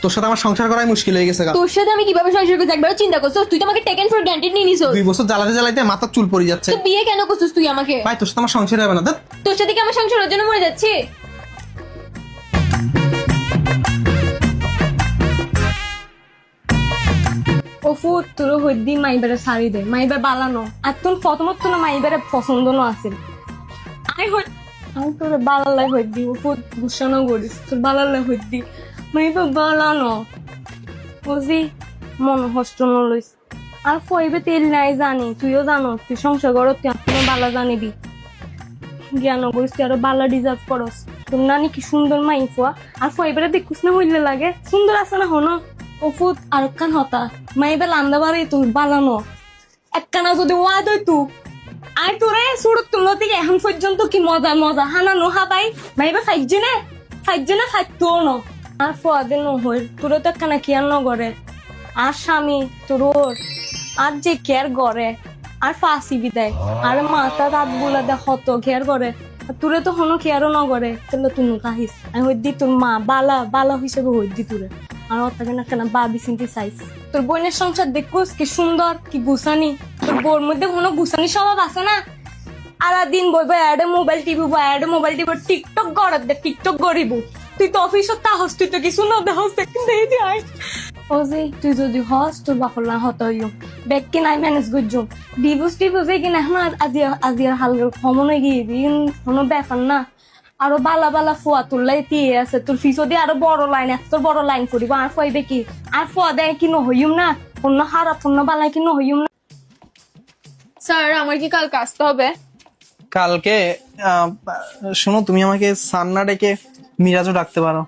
তোর সাথে আমার সংসার করাই মুশকিল হয়ে গেছে গা। তোর সাথে আমি কিভাবে সংসার করতে একবার চিন্তা করছিস? তুই তো আমাকে টেকেন ফর গ্রান্টেড নিয়ে নিছিস। 2 বছর জ্বালাতে জ্বালাতে মাথার চুল পড়ে যাচ্ছে। তো বিয়ে কেন করছিস তুই আমাকে? ভাই তোর সাথে আমার সংসার হবে না। ধ্যাৎ। তোর সাথে কি আমার সংসারের জন্য মরে যাচ্ছি? ওফু তোর হইদি মাইবারে সারি দে, মাইবার বালানো আর তোর প্রথমত তো মাইবারে পছন্দ না আছে। আমি তোর বালালাই হইদি ওফু গুছানো করিস, তোর বালালাই হইদি মাইবার বালানো বুঝি মন হষ্ট নলইস। আর ফইবে তেল নাই জানি, তুইও জানো তুই সংসার করত তুই আপনি বালা জানিবি জ্ঞান করিস, তুই আরো বালা ডিজার্ভ করস। তোর নানি কি সুন্দর মাই ফুয়া, আর ফইবারে দেখুস না হইলে লাগে সুন্দর আছে না হনো। ওফুত আর কান হতা মাইবে লান্দা বাড়ি তুই বালানো একখানা যদি ওয়াদ হইতু আর তোরে সুরত তুলো থেকে এখন পর্যন্ত কি মজা মজা হানা নোহা পাই মাইবে ফাইজে না ফাইতো ন আর ফুয়াদে নহই তোরে তো একখানা কেয়ার নগরে আর স্বামী তোর আর যে কেয়ার করে আর ফাঁসি বিদায় আর মাথা দাঁত গুলা দে হত ঘের করে তোরে তো হনো কেয়ারও নগরে তাহলে তুই কাহিস আমি হইদি তোর মা বালা বালা হিসেবে হইদি তোরে আর ওটাকে না কেন বাবি চিন্তি চাইস। তোর বোনের সংসার দেখুস কি সুন্দর কি গুছানি, তোর বোর মধ্যে কোনো গুছানি স্বভাব আছে না? আর দিন বইবে অ্যাডে মোবাইল টিপি অ্যাডে মোবাইল টিপি টিকটক গড়াত দে টিকটক গরিব তুই তো অফিসত তাহস তুই তো কিছু না দেহস দেখি দি আই ও যে তুই যদি হস তোর বাপর না হত হইও ব্যাগ কি নাই ম্যানেজ করছো ডিভোর্স কি না এখন আজি আর হালকা কমন হয়ে গিয়ে কোনো ব্যাপার না। আরো বালা বালা ফুয়া তুললাই দিয়ে আছে তোর ফিসো দিয়ে আরো বড় লাইন তোর বড় লাইন করিব আর ফুয়াইবে কি আর ফুয়া দেয় কি নহইম না অন্য খারাপ অন্য বালাই কি নহইম না। স্যার আমার কি কাল আসতে হবে? কালকে শোনো তুমি আমাকে সান্না ডেকে মিরাজও ডাকতে পারো,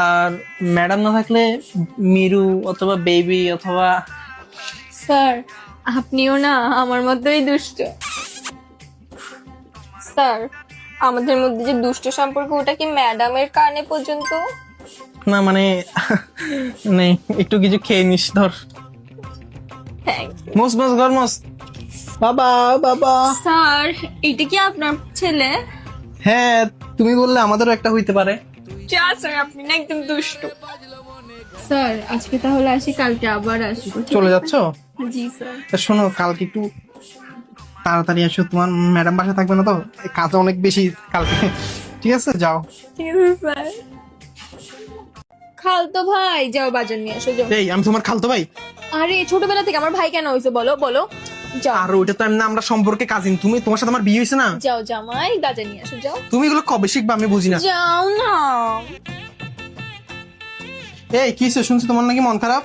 আর ম্যাডাম না থাকলে মিরু অথবা বেবি অথবা। স্যার আপনিও না আমার মতোই দুষ্ট। স্যার আমাদের মধ্যে যে দুষ্ট সম্পর্ক ওটা কি ম্যাডামের কানে পর্যন্ত? না মানে নেই, একটু কিছু খেয়ে নিস ধর। মোস মোস গরমস বাবা বাবা। স্যার এটা কি আপনার ছেলে? হ্যাঁ তুমি বললে আমাদেরও একটা হইতে পারে। যা স্যার আপনি না একদম দুষ্ট। স্যার আজকে তাহলে আসি, কালকে আবার আসবো। চলে যাচ্ছো? জি স্যার। তা শোনো কালকে একটু তাড়াতাড়ি আসো, তোমার ম্যাডাম বাসা থাকবে না তো, কাজ অনেক বেশি কালকে। ঠিক আছে যাও। ঠিক আছে স্যার। খালতো ভাই যাও বাজার নিয়ে আসো যাও। এই আমি তোমার খালতো ভাই? আরে ছোটবেলা থেকে আমার ভাই কেন হয়েছে বলো বলো যাও। আর ওইটা তো এমনি আমরা সম্পর্কে কাজিন, তুমি তোমার সাথে আমার বিয়ে হয়েছে না। যাও জামাই বাজার নিয়ে আসো যাও। তুমি এগুলো কবে শিখবে আমি বুঝি না। যাও না। এই কি শুনছি তোমার নাকি মন খারাপ?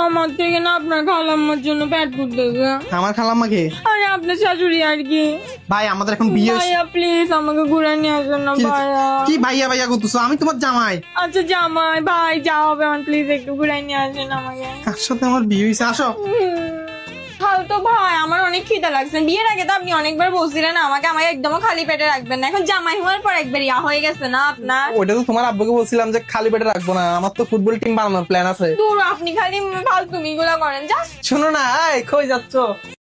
আমার থেকে না আপনার খালাম্মার জন্য পেট ফুটতেছে। আমার খালাম্মাকে? আরে আপনার শাশুড়ি আর কি। ভাই আমাদের এখন বিয়ে হয়েছে। ভাইয়া প্লিজ আমাকে ঘুরে নিয়ে আসুন না ভাইয়া। কি ভাইয়া ভাইয়া করতেছো? আমি তোমার জামাই। আচ্ছা জামাই ভাই যা হবে আমার প্লিজ একটু ঘুরে নিয়ে আসেন আমাকে। কার সাথে আমার বিয়ে হয়েছে? আসো। খালতো ভাই আমার অনেক খিদা লাগছে, বিয়ের আগে তো আপনি অনেকবার বলছিলেন আমাকে আমাকে একদম খালি পেটে রাখবেন না, এখন জামাই হওয়ার পর একবার ইয়া হয়ে গেছে না আপনার। ওইটা তো তোমার আব্বুকে বলছিলাম যে খালি পেটে রাখবো না, আমার তো ফুটবল টিম বানানোর প্ল্যান আছে। দূর আপনি খালি ফালতুমি গুলা করেন যা। শোনো না, এই কই যাচ্ছো?